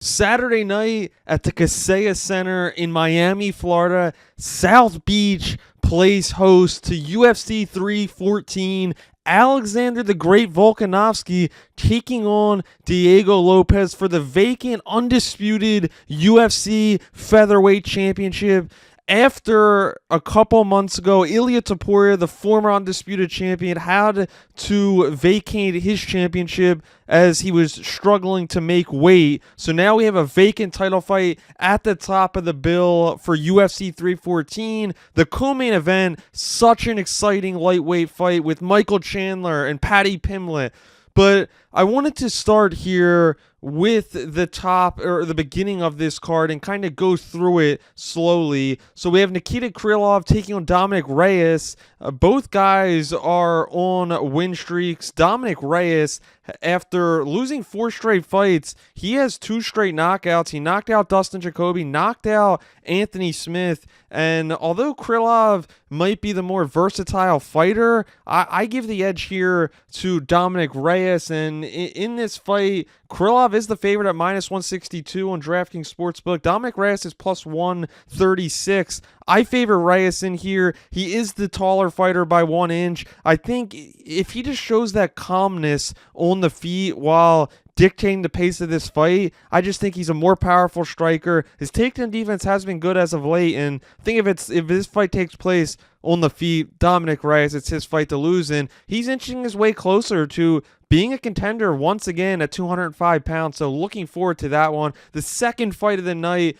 Saturday night at the Kaseya Center in Miami, Florida, South Beach plays host to UFC 314. Alexander the Great Volkanovski taking on Diego Lopes for the vacant, undisputed UFC featherweight championship. After a couple months ago, Ilia Topuria, the former undisputed champion, had to vacate his championship as he was struggling to make weight. So now we have a vacant title fight at the top of the bill for UFC 314. The co-main event, such an exciting lightweight fight with Michael Chandler and Paddy Pimblett. But I wanted to start here with the top or the beginning of this card and kind of go through it slowly. So we have Nikita Krylov taking on Dominic Reyes. Both guys are on win streaks. Dominic Reyes, after losing 4 straight fights, he has 2 straight knockouts. He knocked out Dustin Jacoby, knocked out Anthony Smith. And although Krylov might be the more versatile fighter, I give the edge here to Dominic Reyes. And in this fight, Krylov is the favorite at -162 on DraftKings Sportsbook. Dominic Reyes is +136. I favor Reyes in here. He is the taller fighter by 1 inch. I think if he just shows that calmness on the feet while dictating the pace of this fight, I just think he's a more powerful striker. His takedown defense has been good as of late, and I think if this fight takes place on the feet, Dominic Reyes, it's his fight to lose, and he's inching his way closer to being a contender once again at 205 pounds, so looking forward to that one. The second fight of the night,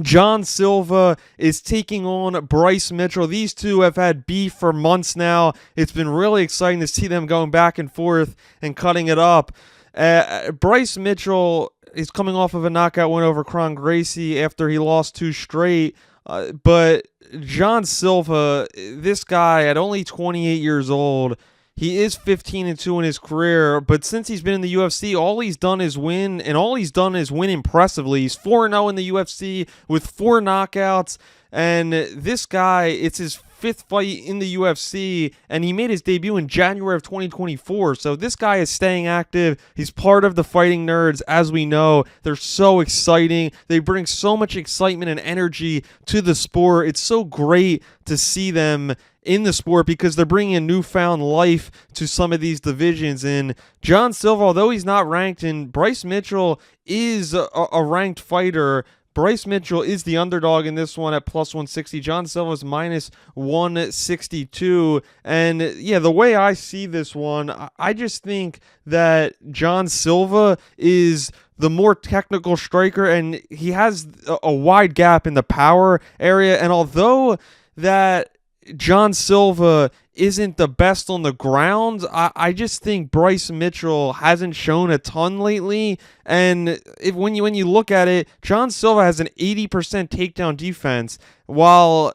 John Silva is taking on Bryce Mitchell. These two have had beef for months now. It's been really exciting to see them going back and forth and cutting it up. Bryce Mitchell is coming off of a knockout win over Kron Gracie after he lost 2 straight. But John Silva, this guy at only 28 years old, he is 15-2 in his career, but since he's been in the UFC, all he's done is win, and all he's done is win impressively. He's 4-0 in the UFC with 4 knockouts, and this guy, it's his 5th fight in the UFC, and he made his debut in January of 2024. So this guy is staying active. He's part of the Fighting Nerds, as we know. They're so exciting. They bring so much excitement and energy to the sport. It's so great to see them in the sport because they're bringing a newfound life to some of these divisions. And John Silva, although he's not ranked, and Bryce Mitchell is a ranked fighter, Bryce Mitchell is the underdog in this one at +160. John Silva's -162. And yeah, the way I see this one, I just think that John Silva is the more technical striker, and he has a wide gap in the power area. And although that John Silva isn't the best on the ground, I just think Bryce Mitchell hasn't shown a ton lately. And when you look at it, John Silva has an 80% takedown defense, while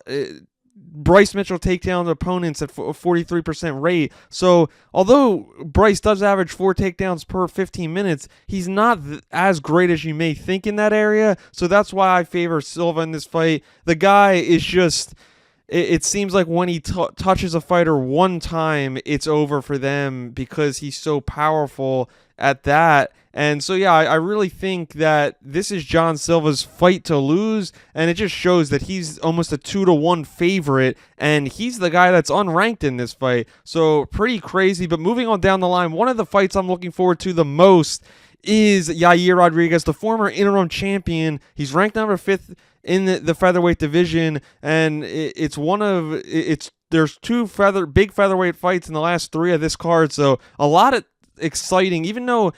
Bryce Mitchell takedown opponents at a 43% rate. So although Bryce does average 4 takedowns per 15 minutes, he's not as great as you may think in that area. So that's why I favor Silva in this fight. The guy is just... It seems like when he touches a fighter one time, it's over for them because he's so powerful at that. And so, yeah, I really think that this is John Silva's fight to lose, and it just shows that he's almost a 2-1 favorite, and he's the guy that's unranked in this fight. So pretty crazy. But moving on down the line, one of the fights I'm looking forward to the most is Yair Rodriguez, the former interim champion. He's ranked number 5th in the featherweight division, and there's 2 big featherweight fights in the last 3 of this card, so a lot of exciting. Even though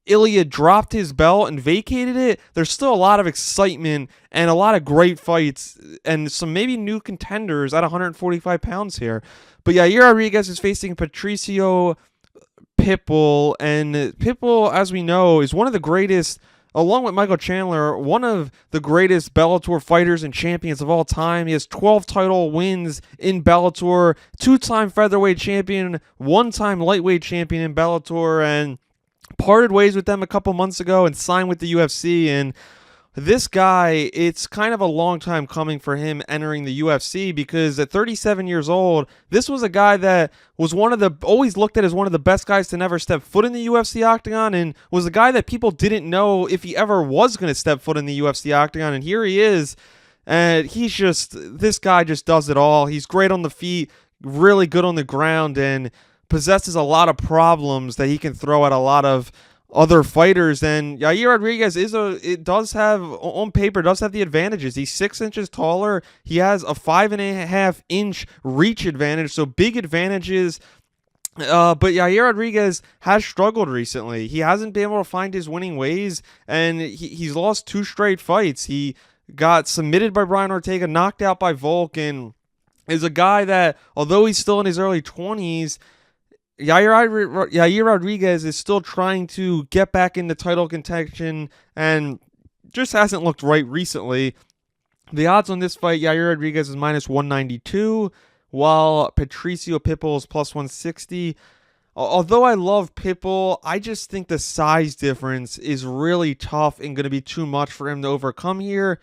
Ilia dropped his belt and vacated it, there's still a lot of excitement and a lot of great fights and some maybe new contenders at 145 pounds here. But Yair Rodriguez is facing Patricio Pitbull, and Pitbull, as we know, is one of the greatest, along with Michael Chandler, one of the greatest Bellator fighters and champions of all time. He has 12 title wins in Bellator, 2-time featherweight champion, 1-time lightweight champion in Bellator, and parted ways with them a couple months ago and signed with the UFC. And this guy, it's kind of a long time coming for him entering the UFC, because at 37 years old, this was a guy that was always looked at as one of the best guys to never step foot in the UFC octagon, and was a guy that people didn't know if he ever was going to step foot in the UFC octagon, and here he is. And this guy just does it all. He's great on the feet, really good on the ground, and possesses a lot of problems that he can throw at a lot of other fighters. And Yair Rodriguez does have the advantages. He's 6 inches taller. He has a 5.5-inch reach advantage, so big advantages. But Yair Rodriguez has struggled recently. He hasn't been able to find his winning ways, and he's lost 2 straight fights. He got submitted by Brian Ortega, knocked out by Volk, and is a guy that, although he's still in his early 20s, Yair Rodriguez is still trying to get back into title contention and just hasn't looked right recently. The odds on this fight, Yair Rodriguez is -192, while Patricio Pitbull is +160. Although I love Pitbull, I just think the size difference is really tough and going to be too much for him to overcome here.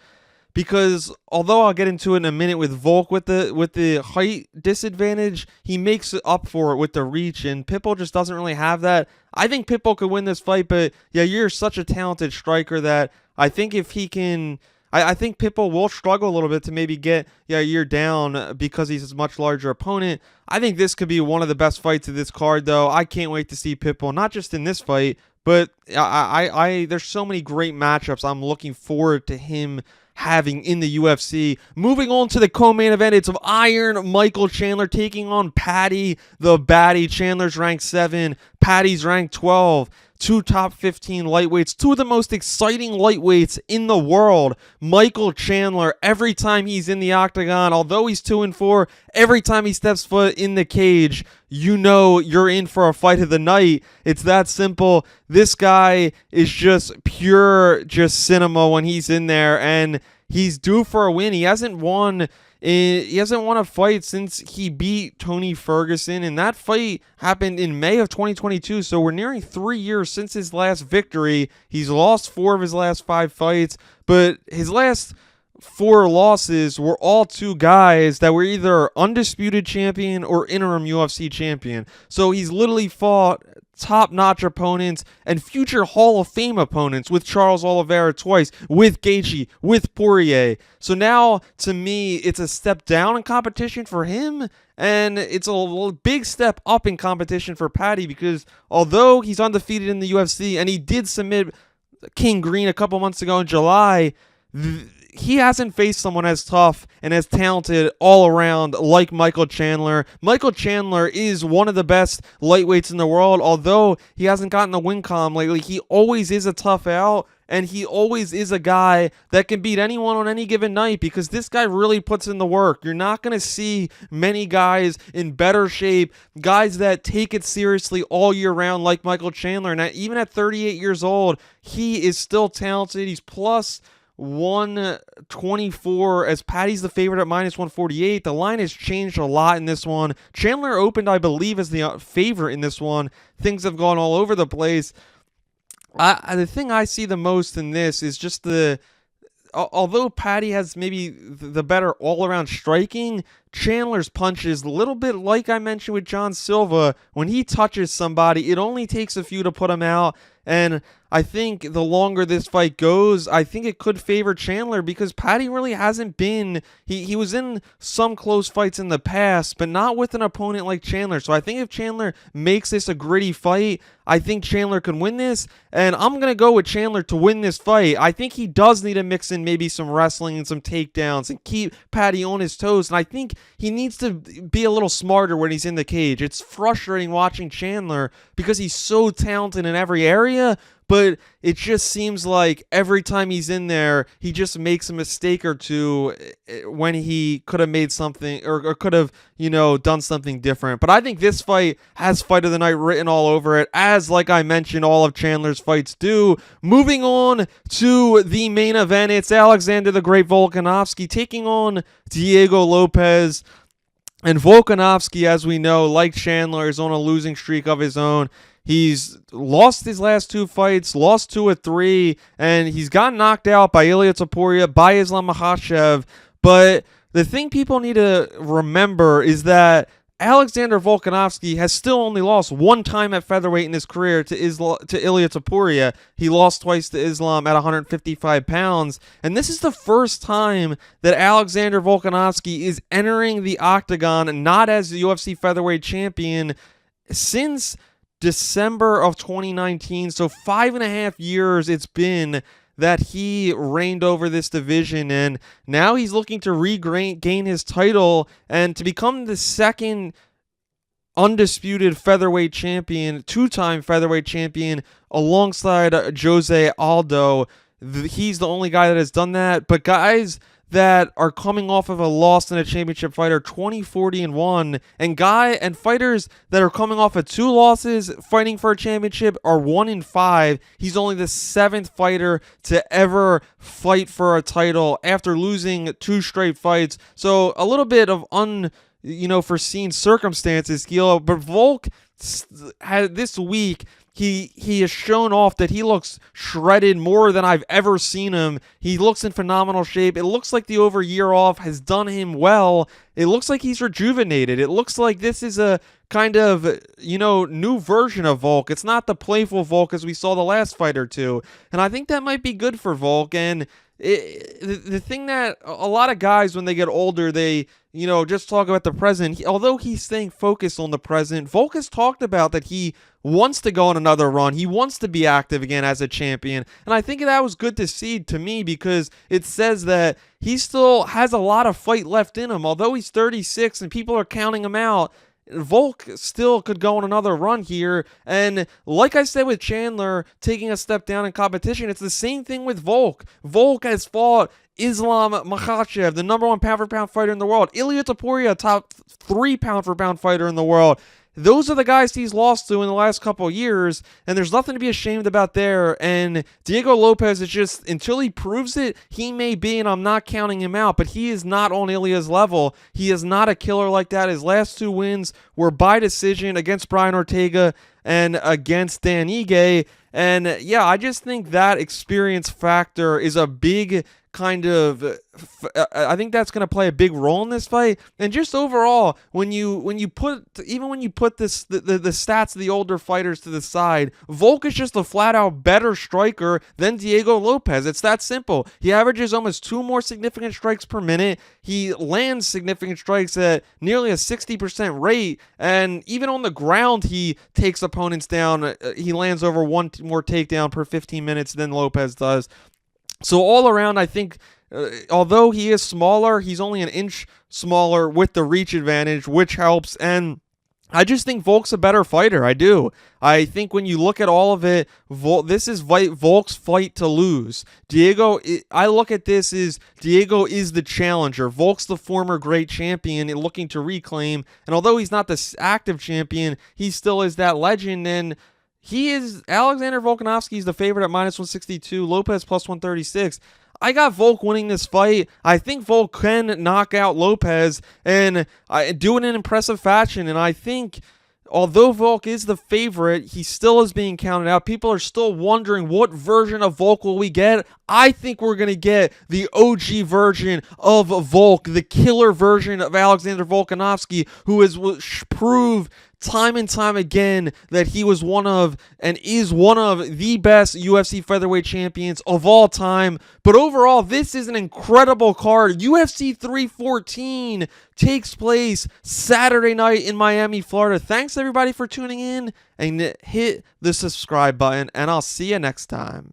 Because although I'll get into it in a minute with Volk with the height disadvantage, he makes it up for it with the reach, and Pitbull just doesn't really have that. I think Pitbull could win this fight, but yeah, you're such a talented striker that I think if he can, I think Pitbull will struggle a little bit to maybe get Yair down because he's a much larger opponent. I think this could be one of the best fights of this card, though. I can't wait to see Pitbull, not just in this fight, but there's so many great matchups I'm looking forward to him having in the UFC. Moving on to the co-main event, it's of Iron Michael Chandler taking on Paddy the Baddy. Chandler's ranked 7, Paddy's ranked 12. 2 top 15 lightweights, 2 of the most exciting lightweights in the world. Michael Chandler, every time he's in the octagon, although he's 2-4, every time he steps foot in the cage, you know you're in for a fight of the night. It's that simple. This guy is just cinema when he's in there, and he's due for a win. He hasn't won a fight since he beat Tony Ferguson, and that fight happened in May of 2022, so we're nearing 3 years since his last victory. He's lost 4 of his last 5 fights, but his last 4 losses were all to guys that were either undisputed champion or interim UFC champion. So he's literally fought top-notch opponents and future Hall of Fame opponents, with Charles Oliveira twice, with Gaethje, with Poirier. So now, to me, it's a step down in competition for him, and it's a big step up in competition for Paddy, because although he's undefeated in the UFC, and he did submit King Green a couple months ago in July, he hasn't faced someone as tough and as talented all around like Michael Chandler. Michael Chandler is one of the best lightweights in the world. Although he hasn't gotten the win column lately, he always is a tough out, and he always is a guy that can beat anyone on any given night, because this guy really puts in the work. You're not going to see many guys in better shape, guys that take it seriously all year round like Michael Chandler. And even at 38 years old, he is still talented. He's plus 124, as Paddy's the favorite at -148. The line has changed a lot in this one. Chandler opened, I believe, as the favorite in this one. Things have gone all over the place. The thing I see the most in this is just although Paddy has maybe the better all-around striking, Chandler's punches, a little bit like I mentioned with John Silva, when he touches somebody, it only takes a few to put him out. And I think the longer this fight goes, I think it could favor Chandler, because Paddy really hasn't been, he was in some close fights in the past, but not with an opponent like Chandler. So I think if Chandler makes this a gritty fight, I think Chandler can win this, and I'm going to go with Chandler to win this fight. I think he does need to mix in maybe some wrestling and some takedowns and keep Paddy on his toes, and I think he needs to be a little smarter when he's in the cage. It's frustrating watching Chandler because he's so talented in every area, but it just seems like every time he's in there, he just makes a mistake or two when he could have made something or could have, done something different. But I think this fight has Fight of the Night written all over it, as, like I mentioned, all of Chandler's fights do. Moving on to the main event, it's Alexander the Great Volkanovski taking on Diego Lopes. And Volkanovski, as we know, like Chandler, is on a losing streak of his own. He's lost his last 2 fights, lost 2 of 3, and he's gotten knocked out by Ilia Topuria, by Islam Makhachev. But the thing people need to remember is that Alexander Volkanovski has still only lost 1 time at featherweight in his career to Ilia Topuria. He lost twice to Islam at 155 pounds. And this is the first time that Alexander Volkanovski is entering the octagon not as the UFC featherweight champion since December of 2019. So 5.5 years it's been that he reigned over this division, and now he's looking to regain his title and to become the second undisputed featherweight champion, 2-time featherweight champion, alongside Jose Aldo. He's the only guy that has done that, but guys that are coming off of a loss in a championship fight are 20-40-1, and fighters that are coming off of 2 losses fighting for a championship are 1-5. He's only the 7th fighter to ever fight for a title after losing 2 straight fights. So a little bit of foreseen circumstances, Gil, but Volk had this week. He has shown off that he looks shredded more than I've ever seen him. He looks in phenomenal shape. It looks like the over year off has done him well. It looks like he's rejuvenated. It looks like this is a kind of, new version of Volk. It's not the playful Volk as we saw the last fight or two. And I think that might be good for Volk. And the thing that a lot of guys, when they get older, they just talk about the present. Although he's staying focused on the present, Volk has talked about that he wants to go on another run. He wants to be active again as a champion. And I think that was good to see to me, because it says that he still has a lot of fight left in him. Although he's 36 and people are counting him out, Volk still could go on another run here. And like I said with Chandler taking a step down in competition, it's the same thing with Volk. Volk has fought Islam Makhachev, the number 1 pound-for-pound fighter in the world. Ilia Topuria, top 3 pound-for-pound fighter in the world. Those are the guys he's lost to in the last couple of years, and there's nothing to be ashamed about there. And Diego Lopes is just, until he proves it, he may be, and I'm not counting him out, but he is not on Ilia's level. He is not a killer like that. His last 2 wins were by decision against Brian Ortega and against Dan Ige. And yeah, I just think that experience factor is a big kind of, I think that's going to play a big role in this fight. And just overall, when you put the stats of the older fighters to the side, Volk is just a flat out better striker than Diego Lopes. It's that simple. He averages almost 2 more significant strikes per minute. He lands significant strikes at nearly a 60% rate, and even on the ground he takes opponents down. He lands over 1 more takedown per 15 minutes than Lopes does. So all around, I think, although he is smaller, he's only an inch smaller with the reach advantage, which helps. And I just think Volk's a better fighter. I do. I think when you look at all of it, this is Volk's fight to lose. I look at this as Diego is the challenger. Volk's the former great champion looking to reclaim. And although he's not the active champion, he still is that legend. And Alexander Volkanovski is the favorite at -162, Lopes +136. I got Volk winning this fight. I think Volk can knock out Lopes and do it in impressive fashion. And I think, although Volk is the favorite, he still is being counted out. People are still wondering, what version of Volk will we get? I think we're going to get the OG version of Volk, the killer version of Alexander Volkanovski, who has proved time and time again that he was one of and is one of the best UFC featherweight champions of all time. But overall, this is an incredible card. UFC 314 takes place Saturday night in Miami, Florida. Thanks everybody for tuning in, and hit the subscribe button, and I'll see you next time.